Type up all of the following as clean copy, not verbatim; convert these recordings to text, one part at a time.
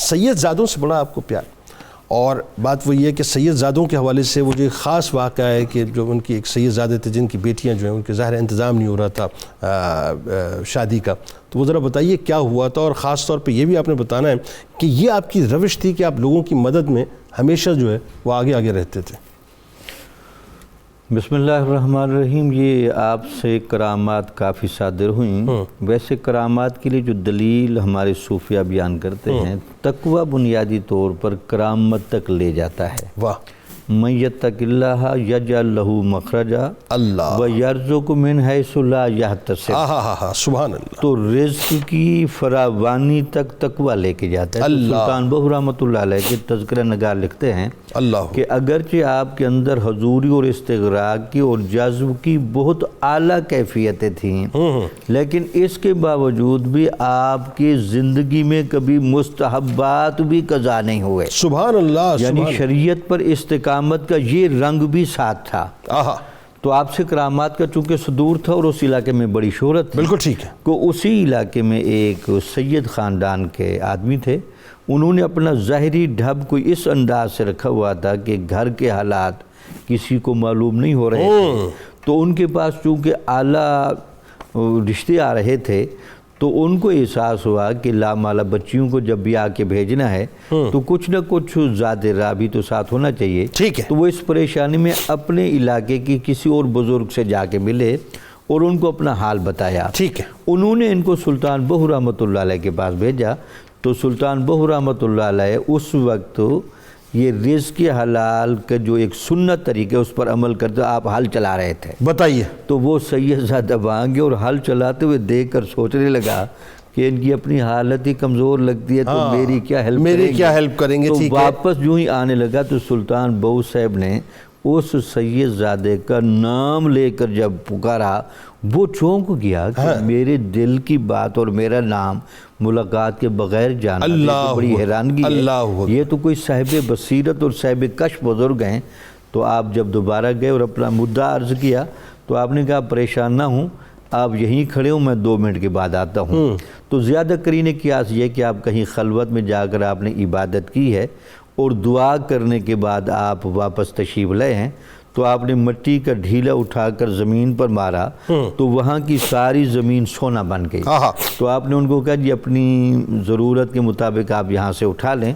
سید زادوں سے بڑا آپ کو پیار، اور بات وہی ہے کہ سید زادوں کے حوالے سے وہ جو ایک خاص واقعہ ہے کہ جو ان کی ایک سید زادے تھے جن کی بیٹیاں جو ہیں ان کے ظاہر انتظام نہیں ہو رہا تھا شادی کا، تو وہ ذرا بتائیے کیا ہوا تھا، اور خاص طور پہ یہ بھی آپ نے بتانا ہے کہ یہ آپ کی روش تھی کہ آپ لوگوں کی مدد میں ہمیشہ جو ہے وہ آگے آگے رہتے تھے۔ بسم اللہ الرحمن الرحیم۔ یہ آپ سے کرامات کافی صادر ہوئیں۔ ویسے کرامات کے لیے جو دلیل ہمارے صوفیہ بیان کرتے ہیں، تقوی بنیادی طور پر کرامت تک لے جاتا ہے۔ واہ، من یتق اللہ یجعل لہ مخرجا اللہ، ویرزق من حیث لا یحتسب۔ سبحان اللہ۔ تو رزق کی فراوانی تک تقوی لے کے جاتا ہے۔ تو سلطان بہو رحمۃ اللہ علیہ کے تذکرہ نگار لکھتے ہیں اللہ کہ اگرچہ آپ کے اندر حضوری اور استغراق کی اور جذب کی بہت اعلیٰ کیفیتیں تھیں، لیکن اس کے باوجود بھی آپ کی زندگی میں کبھی مستحبات بھی قضا نہیں ہوئے۔ سبحان اللہ، یعنی شریعت پر استقامت کا یہ رنگ بھی ساتھ تھا۔ تو آپ سے کرامات کا چونکہ صدور تھا اور اس علاقے میں بڑی شہرت تھی، بالکل ٹھیک ہے، کو اسی علاقے میں ایک سید خاندان کے آدمی تھے، انہوں نے اپنا ظاہری ڈھب کوئی اس انداز سے رکھا ہوا تھا کہ گھر کے حالات کسی کو معلوم نہیں ہو رہے تھے، تو ان کے پاس چونکہ اعلیٰ رشتے آ رہے تھے تو ان کو احساس ہوا کہ لامالا بچیوں کو جب بھی آ کے بھیجنا ہے تو کچھ نہ کچھ ذات راہ بھی تو ساتھ ہونا چاہیے۔ ٹھیک ہے، تو وہ اس پریشانی میں اپنے علاقے کی کسی اور بزرگ سے جا کے ملے اور ان کو اپنا حال بتایا۔ ٹھیک ہے، انہوں نے ان کو سلطان بہو رحمۃ اللہ علیہ کے پاس بھیجا، تو سلطان بہو رحمۃ اللہ علیہ اس وقت یہ رزق حلال کا جو ایک سنت طریقہ اس پر عمل کرتے، آپ حل چلا رہے تھے، بتائیے۔ تو وہ سید زادہ وہاں گئے اور حل چلاتے ہوئے دیکھ کر سوچنے لگا کہ ان کی اپنی حالت ہی کمزور لگتی ہے تو میری کیا ہیلپ کریں گے۔ تو واپس جو ہی آنے لگا تو سلطان بہو صاحب نے اس سید زادے کا نام لے کر جب پکارا، وہ چونک گیا کہ میرے دل کی بات اور میرا نام ملاقات کے بغیر جانا، بڑی حیرانگی ہے، یہ تو کوئی صاحب بصیرت اور صاحب کشف بزرگ ہیں۔ تو آپ جب دوبارہ گئے اور اپنا مدعا عرض کیا تو آپ نے کہا پریشان نہ ہوں، آپ یہیں کھڑے ہوں، میں 2 منٹ کے بعد آتا ہوں۔ تو زیادہ قرین قیاس یہ کہ آپ کہیں خلوت میں جا کر آپ نے عبادت کی ہے اور دعا کرنے کے بعد آپ واپس تشریف لائے ہیں، تو آپ نے مٹی کا ڈھیلا اٹھا کر زمین پر مارا تو وہاں کی ساری زمین سونا بن گئی۔ تو آپ نے ان کو کہا جی اپنی ضرورت کے مطابق آپ یہاں سے اٹھا لیں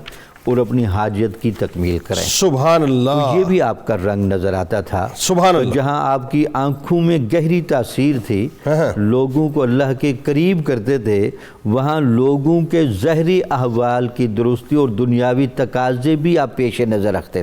اور اپنی حاجت کی تکمیل کریں۔ سبحان اللہ، یہ بھی آپ کا رنگ نظر آتا تھا۔ سبحان اللہ، جہاں آپ کی آنکھوں میں گہری تاثیر تھی، لوگوں کو اللہ کے قریب کرتے تھے، وہاں لوگوں کے ظاہری احوال کی درستی اور دنیاوی تقاضے بھی آپ پیش نظر رکھتے